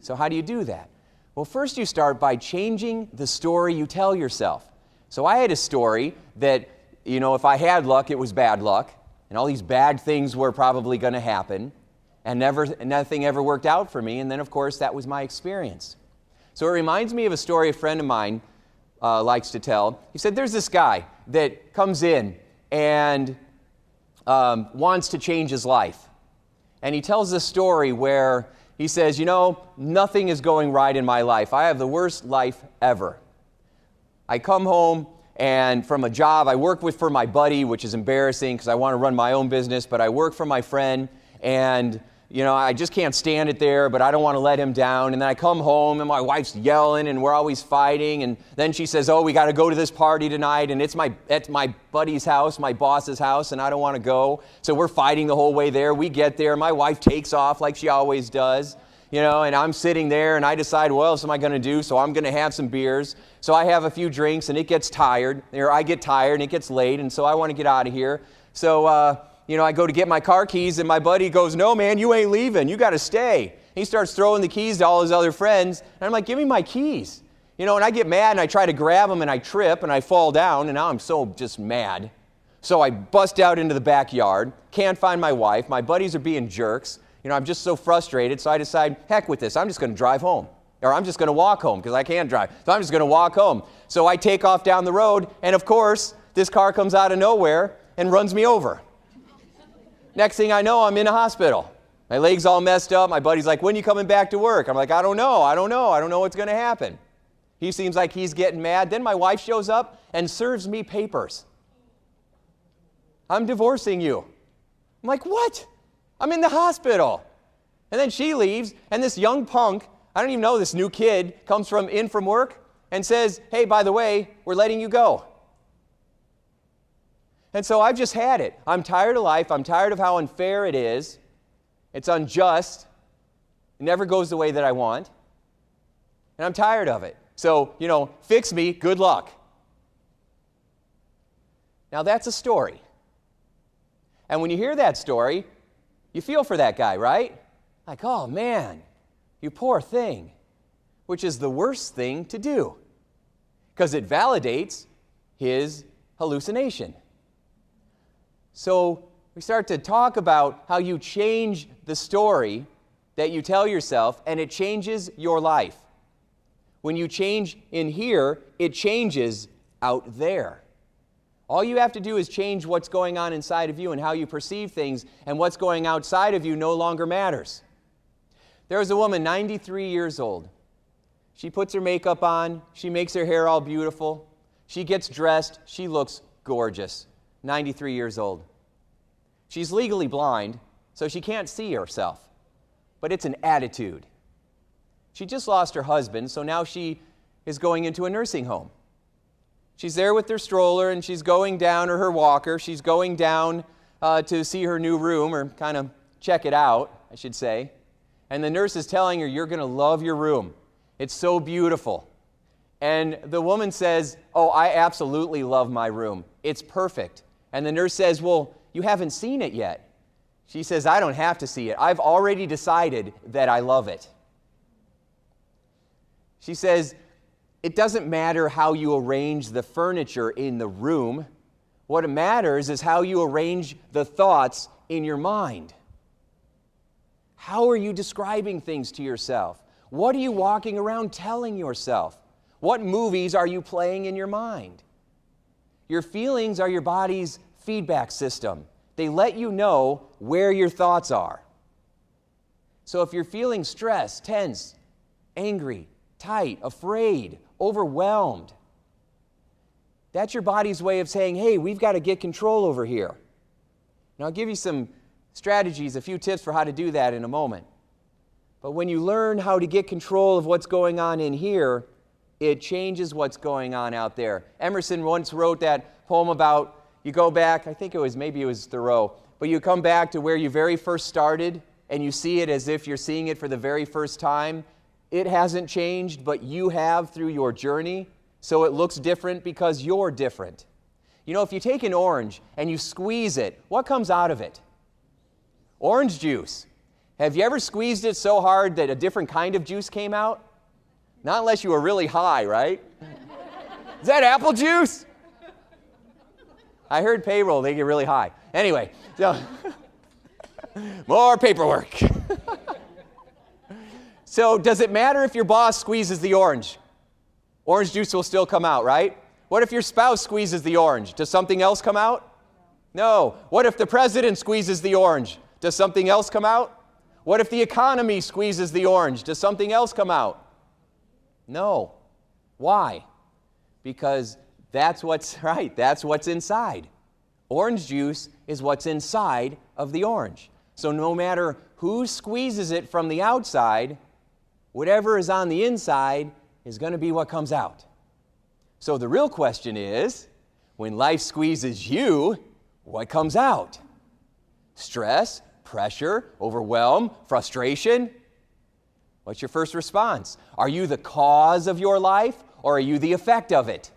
So how do you do that? Well, first you start by changing the story you tell yourself. So I had a story that, if I had luck, it was bad luck, and all these bad things were probably going to happen, and nothing ever worked out for me, and then, of course, that was my experience. So it reminds me of a story a friend of mine likes to tell. He said there's this guy that comes in and wants to change his life. And he tells this story where he says, nothing is going right in my life. I have the worst life ever. I come home and from a job I work for my buddy, which is embarrassing because I want to run my own business, but I work for my friend, and I just can't stand it there, but I don't want to let him down. And then I come home and my wife's yelling and we're always fighting. And then she says, we got to go to this party tonight. And it's my buddy's house, my boss's house, and I don't want to go. So we're fighting the whole way there. We get there. My wife takes off like she always does, and I'm sitting there and I decide, what else am I going to do? So I'm going to have some beers. So I have a few drinks and it gets tired. Or I get tired and it gets late. And so I want to get out of here. So, I go to get my car keys, and my buddy goes, no, man, you ain't leaving. You got to stay. He starts throwing the keys to all his other friends, and I'm like, give me my keys. And I get mad, and I try to grab them, and I trip, and I fall down, and now I'm so just mad. So I bust out into the backyard, can't find my wife. My buddies are being jerks. I'm just so frustrated, so I decide, heck with this. I'm just going to drive home, or I'm just going to walk home because I can't drive. So I'm just going to walk home. So I take off down the road, and of course, this car comes out of nowhere and runs me over. Next thing I know, I'm in a hospital. My leg's all messed up. My buddy's like, when are you coming back to work? I'm like, I don't know what's going to happen. He seems like he's getting mad. Then my wife shows up and serves me papers. I'm divorcing you. I'm like, what? I'm in the hospital. And then she leaves, and this young punk, I don't even know, this new kid, comes in from work and says, hey, by the way, we're letting you go. And so I've just had it. I'm tired of life. I'm tired of how unfair it is. It's unjust. It never goes the way that I want. And I'm tired of it. So, fix me. Good luck. Now that's a story. And when you hear that story, you feel for that guy, right? Like, oh man, you poor thing. Which is the worst thing to do. Because it validates his hallucination. So we start to talk about how you change the story that you tell yourself, and it changes your life. When you change in here, it changes out there. All you have to do is change what's going on inside of you and how you perceive things, and what's going outside of you no longer matters. There was a woman, 93 years old. She puts her makeup on. She makes her hair all beautiful. She gets dressed. She looks gorgeous. 93 years old. She's legally blind, so she can't see herself, but it's an attitude. She just lost her husband, so now she is going into a nursing home. She's there with her stroller, and she's going down, or her walker, she's going down to see her new room, or kind of check it out, I should say. And the nurse is telling her, you're going to love your room. It's so beautiful. And the woman says, oh, I absolutely love my room. It's perfect. And the nurse says, well, you haven't seen it yet. She says, I don't have to see it. I've already decided that I love it. She says, it doesn't matter how you arrange the furniture in the room. What matters is how you arrange the thoughts in your mind. How are you describing things to yourself? What are you walking around telling yourself? What movies are you playing in your mind? Your feelings are your body's feedback system. They let you know where your thoughts are. So if you're feeling stressed, tense, angry, tight, afraid, overwhelmed, that's your body's way of saying, hey, we've got to get control over here. And I'll give you some strategies, a few tips for how to do that in a moment. But when you learn how to get control of what's going on in here, it changes what's going on out there. Emerson once wrote that poem about, you go back, maybe it was Thoreau, but you come back to where you very first started and you see it as if you're seeing it for the very first time. It hasn't changed, but you have through your journey, so it looks different because you're different. If you take an orange and you squeeze it, what comes out of it? Orange juice. Have you ever squeezed it so hard that a different kind of juice came out? Not unless you were really high, right? Is that apple juice? I heard payroll, they get really high. Anyway, so more paperwork. So does it matter if your boss squeezes the orange? Orange juice will still come out, right? What if your spouse squeezes the orange? Does something else come out? No. What if the president squeezes the orange? Does something else come out? What if the economy squeezes the orange? Does something else come out? No. Why? Because that's what's right. That's what's inside. Orange juice is what's inside of the orange. So no matter who squeezes it from the outside, whatever is on the inside is going to be what comes out. So the real question is, when life squeezes you, what comes out? Stress, pressure, overwhelm, frustration? What's your first response? Are you the cause of your life, or are you the effect of it?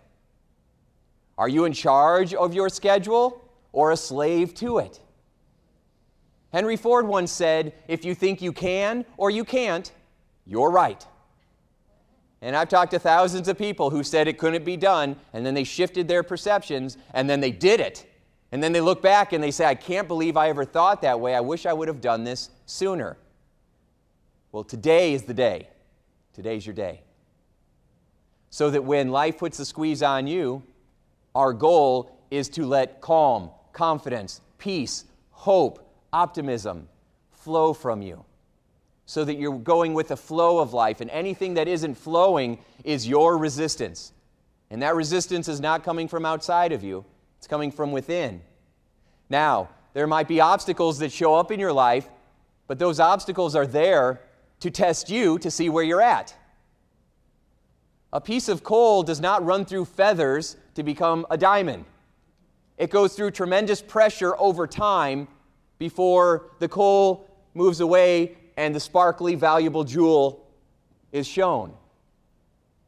Are you in charge of your schedule, or a slave to it? Henry Ford once said, if you think you can or you can't, you're right. And I've talked to thousands of people who said it couldn't be done, and then they shifted their perceptions, and then they did it. And then they look back and they say, I can't believe I ever thought that way. I wish I would have done this sooner. Well, today is the day. Today's your day. So that when life puts the squeeze on you, our goal is to let calm, confidence, peace, hope, optimism flow from you. So that you're going with the flow of life, and anything that isn't flowing is your resistance. And that resistance is not coming from outside of you. It's coming from within. Now, there might be obstacles that show up in your life, but those obstacles are there to test you to see where you're at. A piece of coal does not run through feathers to become a diamond. It goes through tremendous pressure over time before the coal moves away and the sparkly, valuable jewel is shown.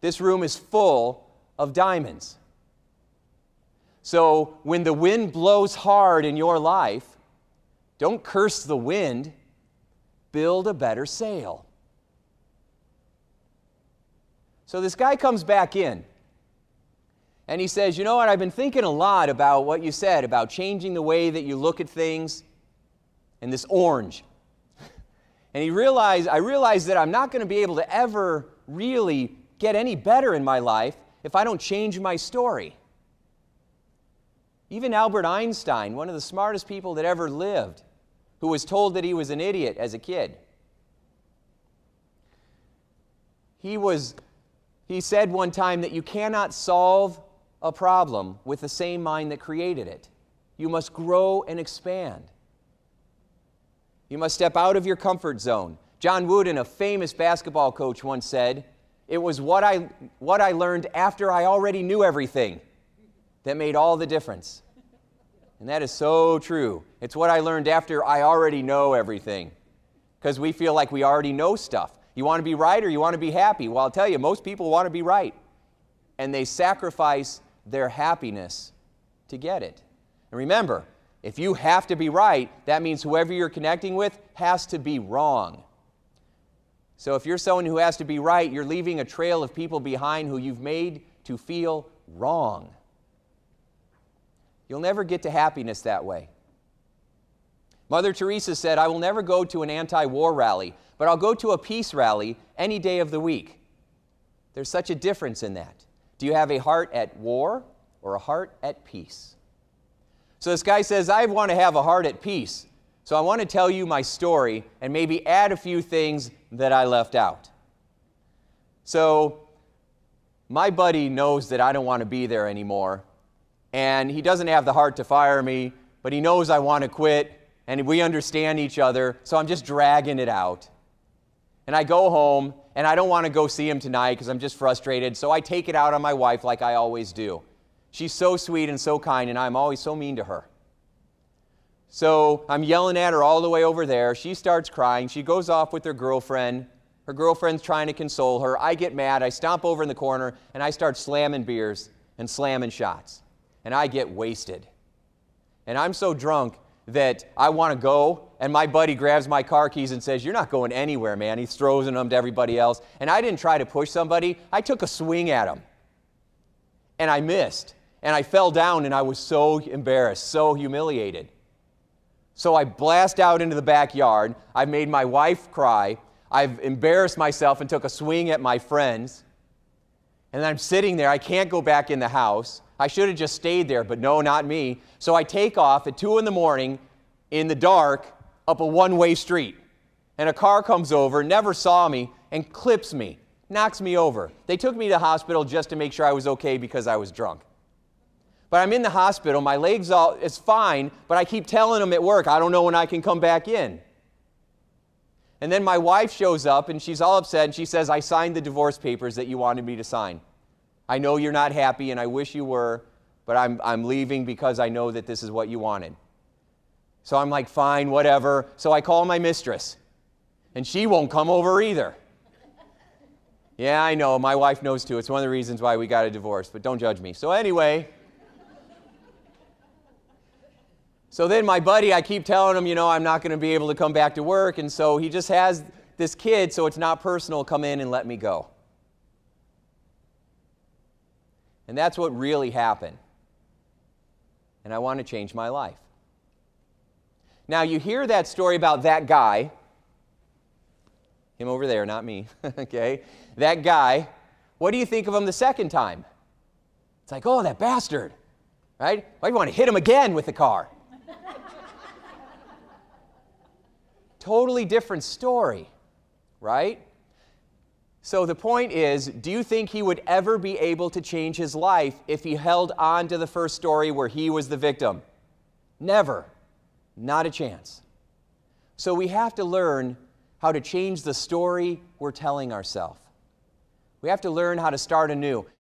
This room is full of diamonds. So when the wind blows hard in your life, don't curse the wind, build a better sail. So this guy comes back in, and he says, you know what, I've been thinking a lot about what you said, about changing the way that you look at things, and this orange. And I realized that I'm not going to be able to ever really get any better in my life if I don't change my story. Even Albert Einstein, one of the smartest people that ever lived, who was told that he was an idiot as a kid, he said one time that you cannot solve a problem with the same mind that created it. You must grow and expand. You must step out of your comfort zone. John Wooden, a famous basketball coach, once said, it was what I learned after I already knew everything that made all the difference. And that is so true. It's what I learned after I already know everything. Because we feel like we already know stuff. You want to be right or you want to be happy? Well, I'll tell you, most people want to be right. And they sacrifice their happiness to get it. And remember, if you have to be right, that means whoever you're connecting with has to be wrong. So if you're someone who has to be right, you're leaving a trail of people behind who you've made to feel wrong. You'll never get to happiness that way. Mother Teresa said, I will never go to an anti-war rally, but I'll go to a peace rally any day of the week. There's such a difference in that. Do you have a heart at war or a heart at peace? So this guy says, I want to have a heart at peace. So I want to tell you my story and maybe add a few things that I left out. So my buddy knows that I don't want to be there anymore. And he doesn't have the heart to fire me, but he knows I want to quit, and we understand each other, so I'm just dragging it out. And I go home, and I don't want to go see him tonight because I'm just frustrated, so I take it out on my wife like I always do. She's so sweet and so kind, and I'm always so mean to her. So I'm yelling at her all the way over there. She starts crying. She goes off with her girlfriend. Her girlfriend's trying to console her. I get mad. I stomp over in the corner, and I start slamming beers and slamming shots. And I get wasted. And I'm so drunk that I want to go, and my buddy grabs my car keys and says, "You're not going anywhere, man." He's throwing them to everybody else. And I didn't try to push somebody. I took a swing at him. And I missed. And I fell down, and I was so embarrassed, so humiliated. So I blast out into the backyard. I've made my wife cry. I've embarrassed myself and took a swing at my friends. And then I'm sitting there. I can't go back in the house. I should have just stayed there, but no, not me. So I take off at 2 in the morning in the dark up a one-way street. And a car comes over, never saw me, and clips me, knocks me over. They took me to the hospital just to make sure I was okay because I was drunk. But I'm in the hospital, my legs it's fine, but I keep telling them at work, I don't know when I can come back in. And then my wife shows up, and she's all upset, and she says, "I signed the divorce papers that you wanted me to sign. I know you're not happy, and I wish you were, but I'm leaving because I know that this is what you wanted." So I'm like, fine, whatever. So I call my mistress, and she won't come over either. Yeah, I know, my wife knows too. It's one of the reasons why we got a divorce, but don't judge me. So anyway, so then my buddy, I keep telling him, I'm not going to be able to come back to work, and so he just has this kid, so it's not personal, come in and let me go. And that's what really happened. And I want to change my life. Now, you hear that story about that guy, him over there, not me, okay? That guy, what do you think of him the second time? It's like, oh, that bastard, right? Why do you want to hit him again with the car? Totally different story, right? So the point is, do you think he would ever be able to change his life if he held on to the first story where he was the victim? Never. Not a chance. So we have to learn how to change the story we're telling ourselves. We have to learn how to start anew.